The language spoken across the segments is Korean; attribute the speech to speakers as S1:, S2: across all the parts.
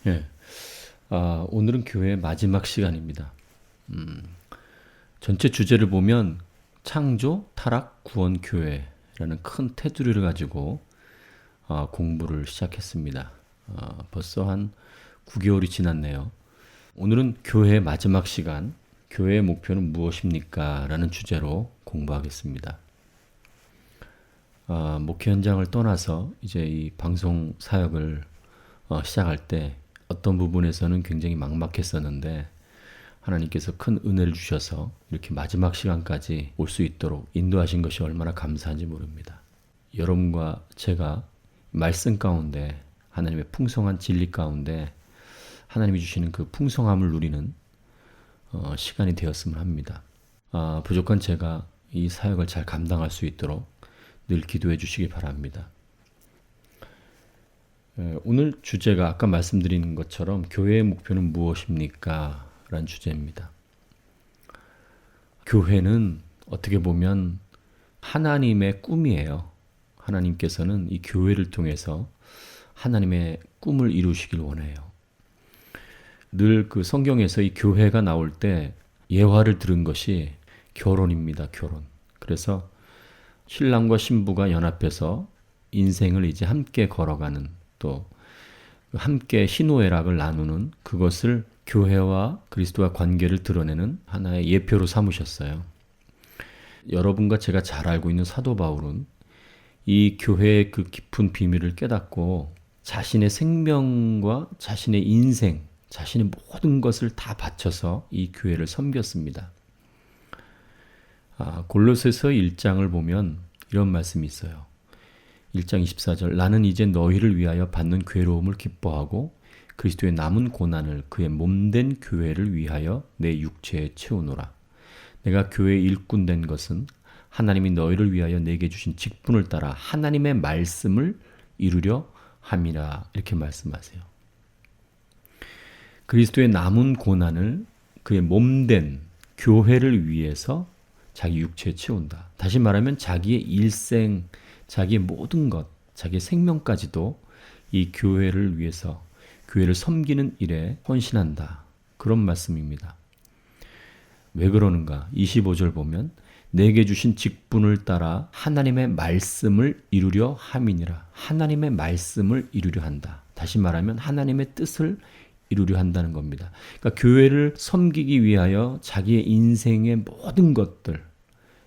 S1: 예. 오늘은 교회의 마지막 시간입니다. 전체 주제를 보면 창조, 타락, 구원, 교회라는 큰 테두리를 가지고 공부를 시작했습니다. 벌써 한 9개월이 지났네요. 오늘은 교회의 마지막 시간, 교회의 목표는 무엇입니까? 라는 주제로 공부하겠습니다. 목회 현장을 떠나서 이제 이 방송 사역을 시작할 때 어떤 부분에서는 굉장히 막막했었는데 하나님께서 큰 은혜를 주셔서 이렇게 마지막 시간까지 올 수 있도록 인도하신 것이 얼마나 감사한지 모릅니다. 여러분과 제가 말씀 가운데 하나님의 풍성한 진리 가운데 하나님이 주시는 그 풍성함을 누리는 시간이 되었으면 합니다. 부족한 제가 이 사역을 잘 감당할 수 있도록 늘 기도해 주시기 바랍니다. 오늘 주제가 아까 말씀드린 것처럼 교회의 목표는 무엇입니까? 라는 주제입니다. 교회는 어떻게 보면 하나님의 꿈이에요. 하나님께서는 이 교회를 통해서 하나님의 꿈을 이루시길 원해요. 늘 그 성경에서 이 교회가 나올 때 예화를 들은 것이 결혼입니다. 결혼. 그래서 신랑과 신부가 연합해서 인생을 이제 함께 걸어가는 또 함께 희노애락을 나누는 그것을 교회와 그리스도와 관계를 드러내는 하나의 예표로 삼으셨어요. 여러분과 제가 잘 알고 있는 사도 바울은 이 교회의 그 깊은 비밀을 깨닫고 자신의 생명과 자신의 인생, 자신의 모든 것을 다 바쳐서 이 교회를 섬겼습니다. 골로새서 1장을 보면 이런 말씀이 있어요. 1장 24절 나는 이제 너희를 위하여 받는 괴로움을 기뻐하고 그리스도의 남은 고난을 그의 몸된 교회를 위하여 내 육체에 채우노라. 내가 교회의 일꾼 된 것은 하나님이 너희를 위하여 내게 주신 직분을 따라 하나님의 말씀을 이루려 함이라. 이렇게 말씀하세요. 그리스도의 남은 고난을 그의 몸된 교회를 위해서 자기 육체에 채운다. 다시 말하면 자기의 일생, 자기의 모든 것, 자기의 생명까지도 이 교회를 위해서, 교회를 섬기는 일에 헌신한다. 그런 말씀입니다. 왜 그러는가? 25절 보면 내게 주신 직분을 따라 하나님의 말씀을 이루려 함이니라. 하나님의 말씀을 이루려 한다. 다시 말하면 하나님의 뜻을 이루려 한다는 겁니다. 그러니까 교회를 섬기기 위하여 자기의 인생의 모든 것들,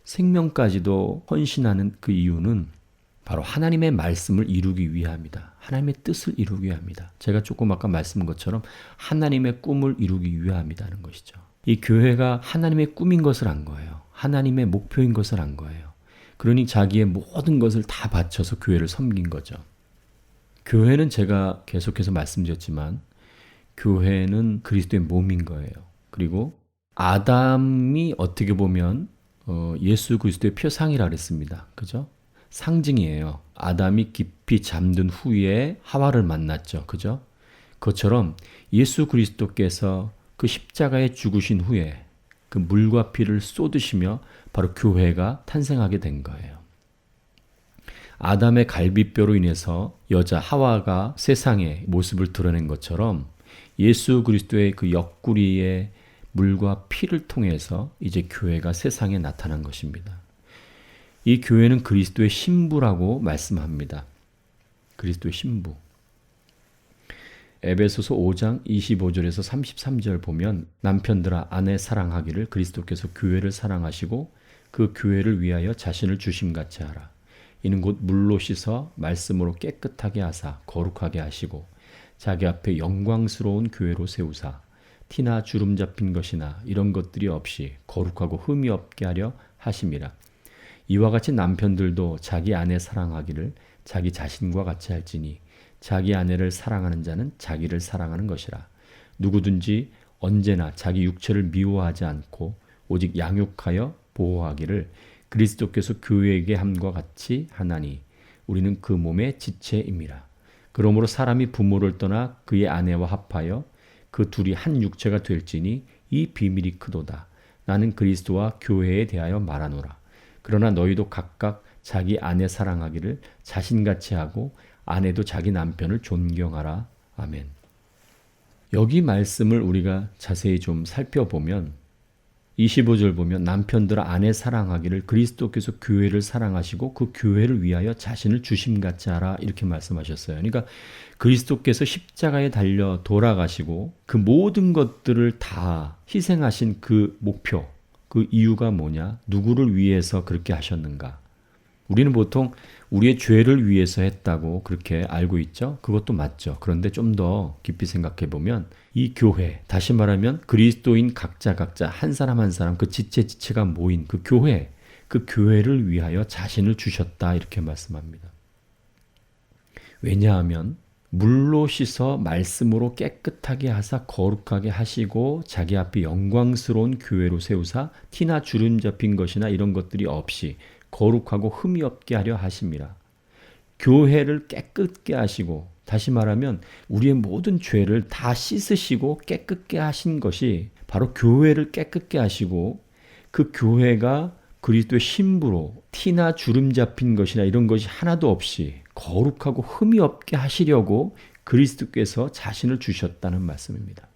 S1: 생명까지도 헌신하는 그 이유는 바로 하나님의 말씀을 이루기 위함이다. 하나님의 뜻을 이루기 위함이다. 제가 조금 아까 말씀한 것처럼 하나님의 꿈을 이루기 위함이라는 것이죠. 이 교회가 하나님의 꿈인 것을 안 거예요. 하나님의 목표인 것을 안 거예요. 그러니 자기의 모든 것을 다 바쳐서 교회를 섬긴 거죠. 교회는 제가 계속해서 말씀드렸지만 교회는 그리스도의 몸인 거예요. 그리고 아담이 어떻게 보면 예수 그리스도의 표상이라 그랬습니다. 그죠? 상징이에요. 아담이 깊이 잠든 후에 하와를 만났죠. 그죠? 그것처럼 예수 그리스도께서 그 십자가에 죽으신 후에 그 물과 피를 쏟으시며 바로 교회가 탄생하게 된 거예요. 아담의 갈비뼈로 인해서 여자 하와가 세상에 모습을 드러낸 것처럼 예수 그리스도의 그 옆구리의 물과 피를 통해서 이제 교회가 세상에 나타난 것입니다. 이 교회는 그리스도의 신부라고 말씀합니다. 그리스도의 신부. 에베소서 5장 25절에서 33절 보면 남편들아 아내 사랑하기를 그리스도께서 교회를 사랑하시고 그 교회를 위하여 자신을 주심같이 하라. 이는 곧 물로 씻어 말씀으로 깨끗하게 하사 거룩하게 하시고 자기 앞에 영광스러운 교회로 세우사 티나 주름 잡힌 것이나 이런 것들이 없이 거룩하고 흠이 없게 하려 하심이라. 이와 같이 남편들도 자기 아내 사랑하기를 자기 자신과 같이 할지니 자기 아내를 사랑하는 자는 자기를 사랑하는 것이라. 누구든지 언제나 자기 육체를 미워하지 않고 오직 양육하여 보호하기를 그리스도께서 교회에게 함과 같이 하나니 우리는 그 몸의 지체임이라. 그러므로 사람이 부모를 떠나 그의 아내와 합하여 그 둘이 한 육체가 될지니 이 비밀이 크도다. 나는 그리스도와 교회에 대하여 말하노라. 그러나 너희도 각각 자기 아내 사랑하기를 자신같이 하고 아내도 자기 남편을 존경하라. 아멘. 여기 말씀을 우리가 자세히 좀 살펴보면 25절 보면 남편들아 아내 사랑하기를 그리스도께서 교회를 사랑하시고 그 교회를 위하여 자신을 주심같이 하라 이렇게 말씀하셨어요. 그러니까 그리스도께서 십자가에 달려 돌아가시고 그 모든 것들을 다 희생하신 그 목표, 그 이유가 뭐냐? 누구를 위해서 그렇게 하셨는가? 우리는 보통 우리의 죄를 위해서 했다고 그렇게 알고 있죠. 그것도 맞죠. 그런데 좀 더 깊이 생각해 보면 이 교회, 다시 말하면 그리스도인 각자 한 사람 한 사람 그 지체가 모인 그 교회, 그 교회를 위하여 자신을 주셨다 이렇게 말씀합니다. 왜냐하면 물로 씻어 말씀으로 깨끗하게 하사 거룩하게 하시고 자기 앞에 영광스러운 교회로 세우사 티나 주름 잡힌 것이나 이런 것들이 없이 거룩하고 흠이 없게 하려 하심이라. 교회를 깨끗게 하시고 다시 말하면 우리의 모든 죄를 다 씻으시고 깨끗게 하신 것이 바로 교회를 깨끗게 하시고 그 교회가 그리스도의 신부로 티나 주름 잡힌 것이나 이런 것이 하나도 없이 거룩하고 흠이 없게 하시려고 그리스도께서 자신을 주셨다는 말씀입니다.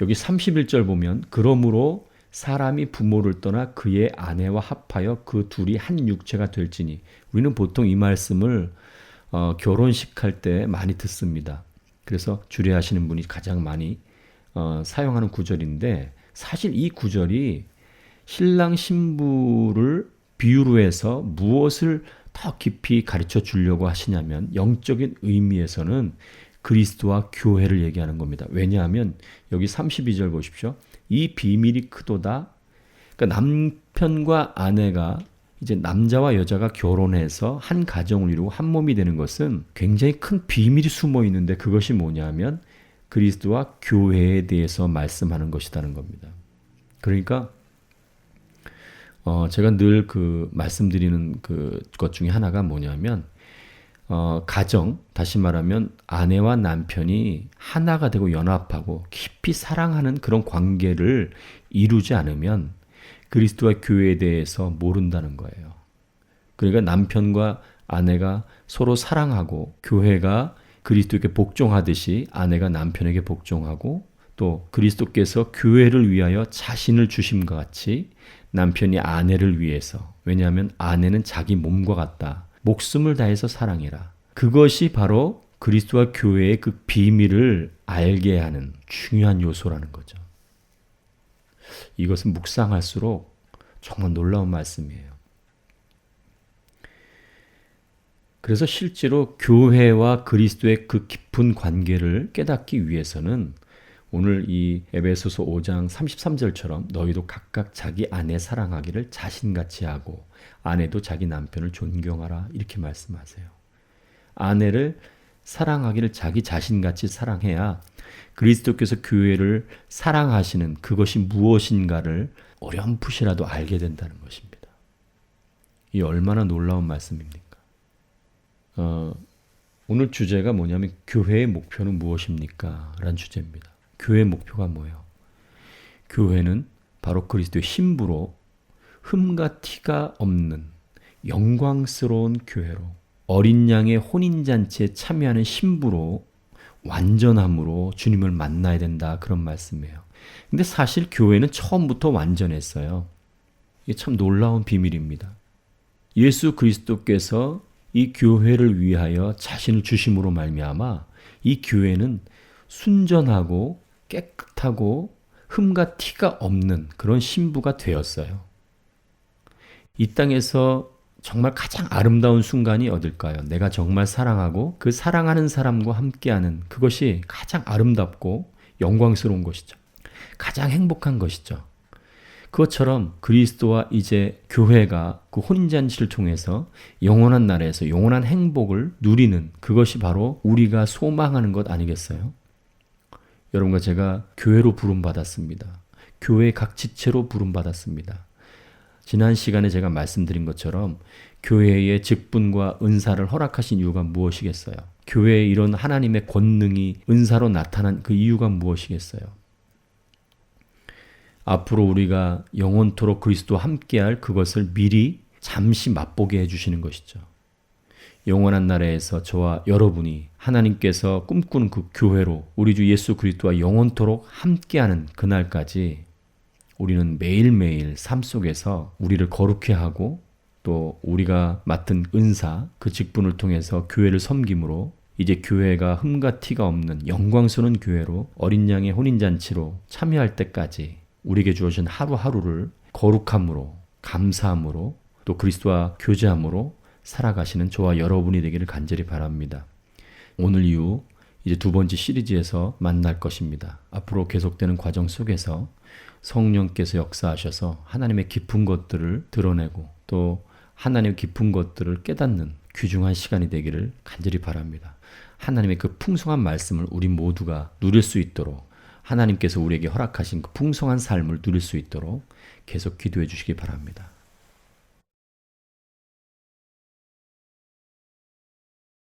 S1: 여기 31절 보면 그러므로 사람이 부모를 떠나 그의 아내와 합하여 그 둘이 한 육체가 될지니 우리는 보통 이 말씀을 결혼식 할 때 많이 듣습니다. 그래서 주례하시는 분이 가장 많이 사용하는 구절인데 사실 이 구절이 신랑 신부를 비유로 해서 무엇을 더 깊이 가르쳐 주려고 하시냐면 영적인 의미에서는 그리스도와 교회를 얘기하는 겁니다. 왜냐하면 여기 32절 보십시오. 이 비밀이 크도다. 그러니까 남편과 아내가 이제 남자와 여자가 결혼해서 한 가정을 이루고 한 몸이 되는 것은 굉장히 큰 비밀이 숨어 있는데 그것이 뭐냐면 그리스도와 교회에 대해서 말씀하는 것이라는 겁니다. 그러니까 제가 늘 말씀드리는 것 중에 하나가 뭐냐면 가정, 다시 말하면 아내와 남편이 하나가 되고 연합하고 깊이 사랑하는 그런 관계를 이루지 않으면 그리스도와 교회에 대해서 모른다는 거예요. 그러니까 남편과 아내가 서로 사랑하고 교회가 그리스도에게 복종하듯이 아내가 남편에게 복종하고 또 그리스도께서 교회를 위하여 자신을 주심과 같이 남편이 아내를 위해서, 왜냐하면 아내는 자기 몸과 같다. 목숨을 다해서 사랑해라. 그것이 바로 그리스도와 교회의 그 비밀을 알게 하는 중요한 요소라는 거죠. 이것은 묵상할수록 정말 놀라운 말씀이에요. 그래서 실제로 교회와 그리스도의 그 깊은 관계를 깨닫기 위해서는 오늘 이 에베소서 5장 33절처럼 너희도 각각 자기 아내 사랑하기를 자신같이 하고 아내도 자기 남편을 존경하라 이렇게 말씀하세요. 아내를 사랑하기를 자기 자신같이 사랑해야 그리스도께서 교회를 사랑하시는 그것이 무엇인가를 어렴풋이라도 알게 된다는 것입니다. 이 얼마나 놀라운 말씀입니까? 오늘 주제가 뭐냐면 교회의 목표는 무엇입니까? 라는 주제입니다. 교회의 목표가 뭐예요? 교회는 바로 그리스도의 신부로 흠과 티가 없는 영광스러운 교회로 어린 양의 혼인잔치에 참여하는 신부로 완전함으로 주님을 만나야 된다 그런 말씀이에요. 근데 사실 교회는 처음부터 완전했어요. 이게 참 놀라운 비밀입니다. 예수 그리스도께서 이 교회를 위하여 자신을 주심으로 말미암아 이 교회는 순전하고 깨끗하고 흠과 티가 없는 그런 신부가 되었어요. 이 땅에서 정말 가장 아름다운 순간이 어딜까요? 내가 정말 사랑하고 그 사랑하는 사람과 함께하는 그것이 가장 아름답고 영광스러운 것이죠. 가장 행복한 것이죠. 그것처럼 그리스도와 이제 교회가 그 혼인잔치를 통해서 영원한 나라에서 영원한 행복을 누리는 그것이 바로 우리가 소망하는 것 아니겠어요? 여러분과 제가 교회로 부름받았습니다. 교회의 각 지체로 부름받았습니다. 지난 시간에 제가 말씀드린 것처럼 교회의 직분과 은사를 허락하신 이유가 무엇이겠어요? 교회에 이런 하나님의 권능이 은사로 나타난 그 이유가 무엇이겠어요? 앞으로 우리가 영원토록 그리스도와 함께할 그것을 미리 잠시 맛보게 해주시는 것이죠. 영원한 나라에서 저와 여러분이 하나님께서 꿈꾸는 그 교회로 우리 주 예수 그리스도와 영원토록 함께하는 그날까지 우리는 매일매일 삶 속에서 우리를 거룩해 하고 또 우리가 맡은 은사, 그 직분을 통해서 교회를 섬김으로 이제 교회가 흠과 티가 없는 영광스러운 교회로 어린 양의 혼인잔치로 참여할 때까지 우리에게 주어진 하루하루를 거룩함으로, 감사함으로, 또 그리스도와 교제함으로 살아가시는 저와 여러분이 되기를 간절히 바랍니다. 오늘 이후 이제 두 번째 시리즈에서 만날 것입니다. 앞으로 계속되는 과정 속에서 성령께서 역사하셔서 하나님의 깊은 것들을 드러내고 또 하나님의 깊은 것들을 깨닫는 귀중한 시간이 되기를 간절히 바랍니다. 하나님의 그 풍성한 말씀을 우리 모두가 누릴 수 있도록 하나님께서 우리에게 허락하신 그 풍성한 삶을 누릴 수 있도록 계속 기도해 주시기 바랍니다.